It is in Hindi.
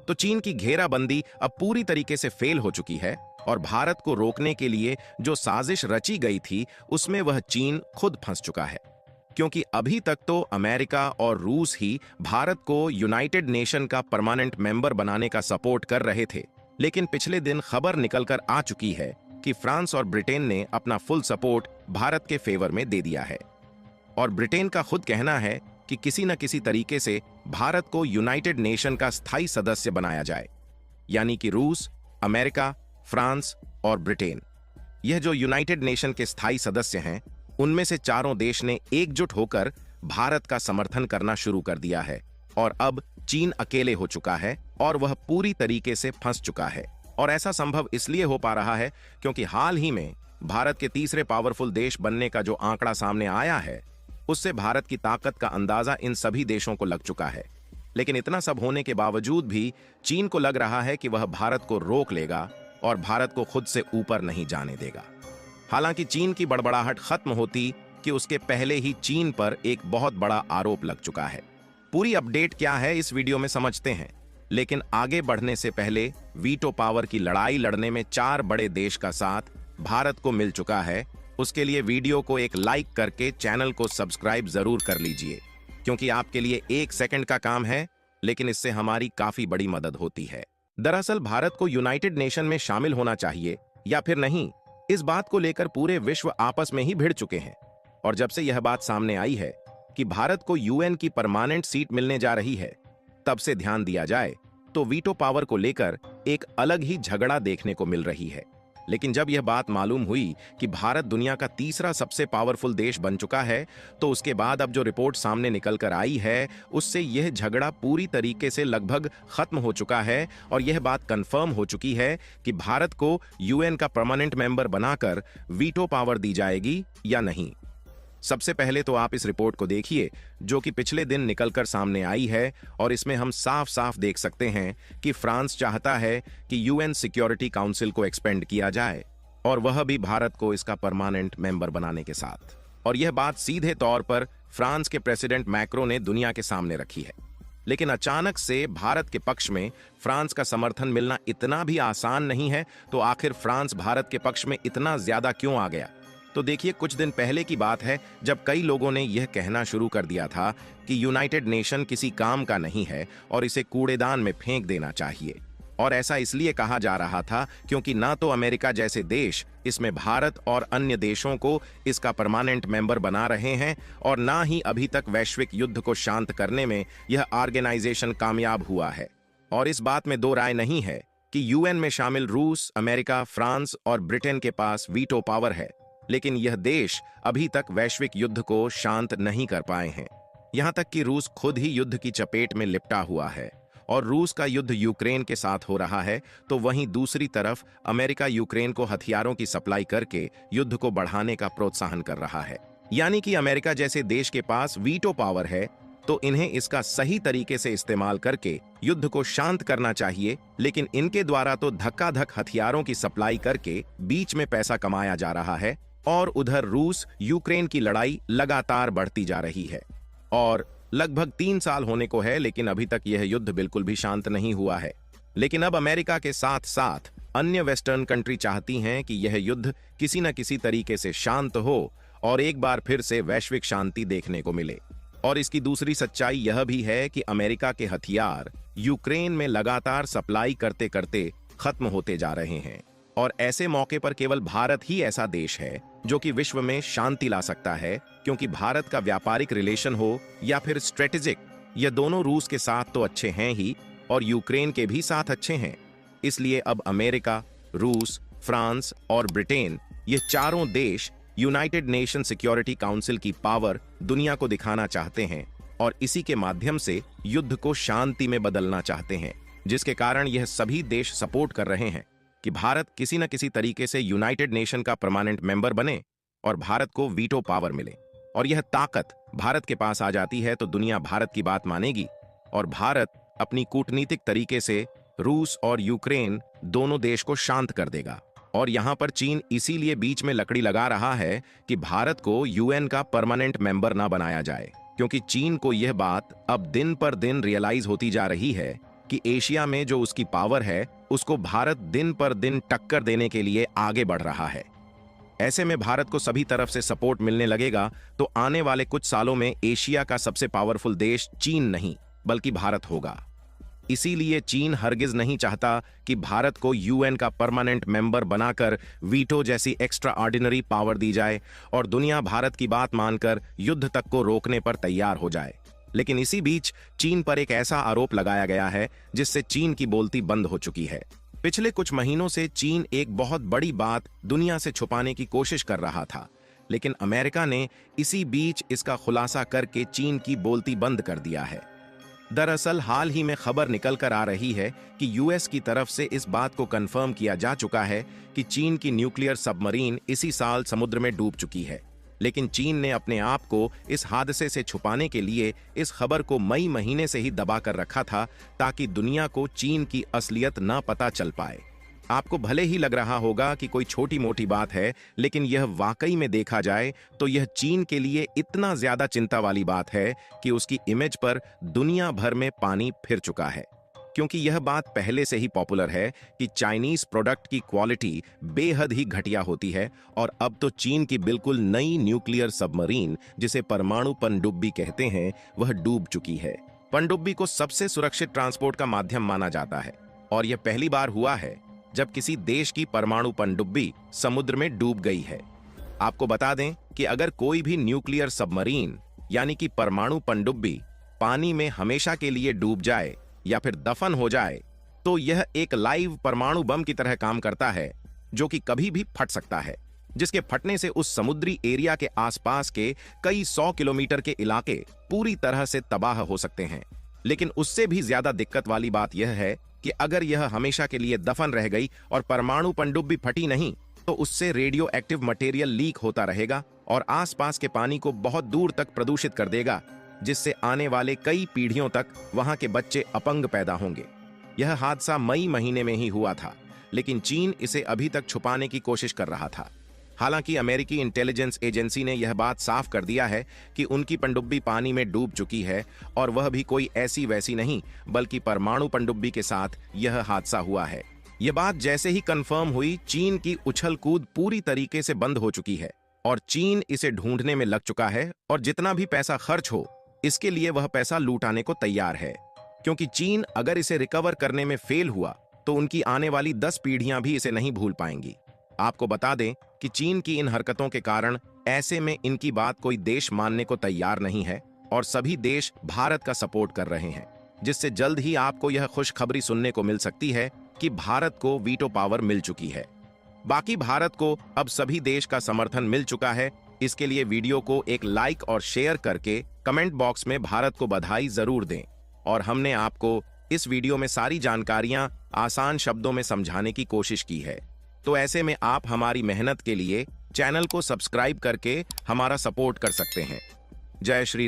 तो चीन की घेराबंदी अब पूरी तरीके से फेल हो चुकी है और भारत को रोकने के लिए जो साजिश रची गई थी उसमें वह चीन खुद फंस चुका है। क्योंकि अभी तक तो अमेरिका और रूस ही भारत को यूनाइटेड नेशन का परमानेंट मेंबर बनाने का सपोर्ट कर रहे थे, लेकिन पिछले दिन खबर निकलकर आ चुकी है कि फ्रांस और ब्रिटेन ने अपना फुल सपोर्ट भारत के फेवर में दे दिया है। और ब्रिटेन का खुद कहना है कि किसी न किसी तरीके से भारत को यूनाइटेड नेशन का स्थायी सदस्य बनाया जाए, यानी कि रूस, अमेरिका, फ्रांस और ब्रिटेन। यह जो यूनाइटेड नेशन के स्थायी सदस्य हैं, उनमें से चारों देश ने एकजुट होकर भारत का समर्थन करना शुरू कर दिया है और अब चीन अकेले हो चुका है और वह पूरी तरीके से फंस चुका है। और ऐसा संभव इसलिए हो पा रहा है क्योंकि हाल ही में भारत के तीसरे पावरफुल देश बनने का जो आंकड़ा सामने आया है, उससे भारत की ताकत का अंदाजा इन सभी देशों को लग चुका है। लेकिन इतना सब होने के बावजूद भी चीन को लग रहा है कि वह भारत को रोक लेगा और भारत को खुद से ऊपर नहीं जाने देगा। हालांकि चीन की बड़बड़ाहट खत्म होती कि उसके पहले ही चीन पर एक बहुत बड़ा आरोप लग चुका है। पूरी अपडेट क्या है इस वीडियो में समझते हैं, लेकिन आगे बढ़ने से पहले वीटो पावर की लड़ाई लड़ने में 4 बड़े देश का साथ भारत को मिल चुका है। उसके लिए वीडियो को एक लाइक करके चैनल को सब्सक्राइब जरूर कर लीजिए, क्योंकि आपके लिए 1 सेकंड का काम है, लेकिन इससे हमारी काफी बड़ी मदद होती है। दरअसल भारत को यूनाइटेड नेशन में शामिल होना चाहिए या फिर नहीं, इस बात को लेकर पूरे विश्व आपस में ही भिड़ चुके हैं। और जब से यह बात सामने आई है कि भारत को यूएन की परमानेंट सीट मिलने जा रही है, तब से ध्यान दिया जाए तो वीटो पावर को लेकर एक अलग ही झगड़ा देखने को मिल रही है। लेकिन जब यह बात मालूम हुई कि भारत दुनिया का तीसरा सबसे पावरफुल देश बन चुका है, तो उसके बाद अब जो रिपोर्ट सामने निकल कर आई है, उससे यह झगड़ा पूरी तरीके से लगभग खत्म हो चुका है और यह बात कंफर्म हो चुकी है कि भारत को यूएन का परमानेंट मेंबर बनाकर वीटो पावर दी जाएगी या नहीं। सबसे पहले तो आप इस रिपोर्ट को देखिए जो कि पिछले दिन निकलकर सामने आई है, और इसमें हम साफ साफ देख सकते हैं कि फ्रांस चाहता है कि यूएन सिक्योरिटी काउंसिल को एक्सपेंड किया जाए, और वह भी भारत को इसका परमानेंट मेंबर बनाने के साथ। और यह बात सीधे तौर पर फ्रांस के प्रेसिडेंट मैक्रो ने दुनिया के सामने रखी है। लेकिन अचानक से भारत के पक्ष में फ्रांस का समर्थन मिलना इतना भी आसान नहीं है, तो आखिर फ्रांस भारत के पक्ष में इतना ज्यादा क्यों आ गया? तो देखिए, कुछ दिन पहले की बात है जब कई लोगों ने यह कहना शुरू कर दिया था कि यूनाइटेड नेशन किसी काम का नहीं है और इसे कूड़ेदान में फेंक देना चाहिए। और ऐसा इसलिए कहा जा रहा था क्योंकि ना तो अमेरिका जैसे देश इसमें भारत और अन्य देशों को इसका परमानेंट मेंबर बना रहे हैं, और ना ही अभी तक वैश्विक युद्ध को शांत करने में यह ऑर्गेनाइजेशन कामयाब हुआ है। और इस बात में दो राय नहीं है कि यूएन में शामिल रूस, अमेरिका, फ्रांस और ब्रिटेन के पास वीटो पावर है, लेकिन यह देश अभी तक वैश्विक युद्ध को शांत नहीं कर पाए हैं। यहां तक कि रूस खुद ही युद्ध की चपेट में लिपटा हुआ है, और रूस का युद्ध यूक्रेन के साथ हो रहा है, तो वहीं दूसरी तरफ अमेरिका यूक्रेन को हथियारों की सप्लाई करके युद्ध को बढ़ाने का प्रोत्साहन कर रहा है। यानी कि अमेरिका जैसे देश के पास वीटो पावर है, तो इन्हें इसका सही तरीके से इस्तेमाल करके युद्ध को शांत करना चाहिए, लेकिन इनके द्वारा तो धक्का-धक हथियारों की सप्लाई करके बीच में पैसा कमाया जा रहा है, और उधर रूस यूक्रेन की लड़ाई लगातार बढ़ती जा रही है। और लगभग 3 साल होने को है, लेकिन अभी तक यह युद्ध बिल्कुल भी शांत नहीं हुआ है। लेकिन अब अमेरिका के साथ साथ अन्य वेस्टर्न कंट्री चाहती हैं कि यह युद्ध किसी न किसी तरीके से शांत हो और एक बार फिर से वैश्विक शांति देखने को मिले। और इसकी दूसरी सच्चाई यह भी है कि अमेरिका के हथियार यूक्रेन में लगातार सप्लाई करते करते खत्म होते जा रहे हैं, और ऐसे मौके पर केवल भारत ही ऐसा देश है जो कि विश्व में शांति ला सकता है, क्योंकि भारत का व्यापारिक रिलेशन हो या फिर स्ट्रेटेजिक, ये दोनों रूस के साथ तो अच्छे हैं ही, और यूक्रेन के भी साथ अच्छे हैं। इसलिए अब अमेरिका, रूस, फ्रांस और ब्रिटेन, ये चारों देश यूनाइटेड नेशन सिक्योरिटी काउंसिल की पावर दुनिया को दिखाना चाहते हैं, और इसी के माध्यम से युद्ध को शांति में बदलना चाहते हैं, जिसके कारण यह सभी देश सपोर्ट कर रहे हैं कि भारत किसी न किसी तरीके से यूनाइटेड नेशन का परमानेंट मेंबर बने और भारत को वीटो पावर मिले। और यह ताकत भारत के पास आ जाती है तो दुनिया भारत की बात मानेगी, और भारत अपनी कूटनीतिक तरीके से रूस और यूक्रेन दोनों देश को शांत कर देगा। और यहां पर चीन इसीलिए बीच में लकड़ी लगा रहा है कि भारत को यूएन का परमानेंट मेंबर ना बनाया जाए, क्योंकि चीन को यह बात अब दिन पर दिन रियलाइज होती जा रही है कि एशिया में जो उसकी पावर है उसको भारत दिन पर दिन टक्कर देने के लिए आगे बढ़ रहा है। ऐसे में भारत को सभी तरफ से सपोर्ट मिलने लगेगा तो आने वाले कुछ सालों में एशिया का सबसे पावरफुल देश चीन नहीं बल्कि भारत होगा। इसीलिए चीन हरगिज नहीं चाहता कि भारत को यूएन का परमानेंट मेंबर बनाकर वीटो जैसी एक्स्ट्रा ऑर्डिनरी पावर दी जाए और दुनिया भारत की बात मानकर युद्ध तक को रोकने पर तैयार हो जाए। लेकिन इसी बीच चीन पर एक ऐसा आरोप लगाया गया है जिससे चीन की बोलती बंद हो चुकी है। पिछले कुछ महीनों से चीन एक बहुत बड़ी बात दुनिया से छुपाने की कोशिश कर रहा था, लेकिन अमेरिका ने इसी बीच इसका खुलासा करके चीन की बोलती बंद कर दिया है। दरअसल हाल ही में खबर निकल कर आ रही है कि यूएस की तरफ से इस बात को कंफर्म किया जा चुका है कि चीन की न्यूक्लियर सबमरीन इसी साल समुद्र में डूब चुकी है। लेकिन चीन ने अपने आप को इस हादसे से छुपाने के लिए इस खबर को मई महीने से ही दबा कर रखा था ताकि दुनिया को चीन की असलियत न पता चल पाए। आपको भले ही लग रहा होगा कि कोई छोटी मोटी बात है, लेकिन यह वाकई में देखा जाए तो यह चीन के लिए इतना ज्यादा चिंता वाली बात है कि उसकी इमेज पर दुनिया भर में पानी फिर चुका है। क्योंकि यह बात पहले से ही पॉपुलर है कि चाइनीज प्रोडक्ट की क्वालिटी बेहद ही घटिया होती है और अब तो चीन की बिल्कुल नई न्यूक्लियर सबमरीन जिसे परमाणु पनडुब्बी कहते हैं वह डूब चुकी है। पनडुब्बी को सबसे सुरक्षित ट्रांसपोर्ट का माध्यम माना जाता है और यह पहली बार हुआ है जब किसी देश की परमाणु पनडुब्बी समुद्र में डूब गई है। आपको बता दें कि अगर कोई भी न्यूक्लियर सबमरीन यानी कि परमाणु पनडुब्बी पानी में हमेशा के लिए डूब जाए या फिर दफन हो जाए तो यह एक लाइव परमाणु बम की तरह काम करता है जो कि कभी भी फट सकता है, जिसके फटने से उस समुद्री एरिया के आसपास के कई 100 किलोमीटर के इलाके पूरी तरह से तबाह हो सकते हैं। लेकिन उससे भी ज्यादा दिक्कत वाली बात यह है कि अगर यह हमेशा के लिए दफन रह गई और परमाणु पनडुब्बी फटी नहीं तो उससे रेडियो एक्टिव मटेरियल लीक होता रहेगा और आसपास के पानी को बहुत दूर तक प्रदूषित कर देगा, जिससे आने वाले कई पीढ़ियों तक वहां के बच्चे अपंग पैदा होंगे। यह हादसा मई महीने में ही हुआ था, लेकिन चीन इसे अभी तक छुपाने की कोशिश कर रहा था। हालांकि अमेरिकी इंटेलिजेंस एजेंसी ने यह बात साफ कर दिया है कि उनकी पनडुब्बी पानी में डूब चुकी है और वह भी कोई ऐसी वैसी नहीं बल्कि परमाणु पनडुब्बी के साथ यह हादसा हुआ है। यह बात जैसे ही कंफर्म हुई, चीन की उछल कूद पूरी तरीके से बंद हो चुकी है और चीन इसे ढूंढने में लग चुका है और जितना भी पैसा खर्च हो इसके लिए वह पैसा लूटाने को तैयार है। क्योंकि चीन अगर इसे रिकवर करने में फेल हुआ तो उनकी आने वाली 10 पीढ़ियां भी इसे नहीं भूल पाएंगी। आपको बता दें कि चीन की इन हरकतों के कारण ऐसे में इनकी बात कोई देश मानने को तैयार नहीं है और सभी देश भारत का सपोर्ट कर रहे हैं, जिससे जल्द ही आपको यह खुशखबरी सुनने को मिल सकती है कि भारत को वीटो पावर मिल चुकी है। बाकी भारत को अब सभी देश का समर्थन मिल चुका है। इसके लिए वीडियो को एक लाइक और शेयर करके कमेंट बॉक्स में भारत को बधाई जरूर दें। और हमने आपको इस वीडियो में सारी जानकारियां आसान शब्दों में समझाने की कोशिश की है, तो ऐसे में आप हमारी मेहनत के लिए चैनल को सब्सक्राइब करके हमारा सपोर्ट कर सकते हैं। जय श्री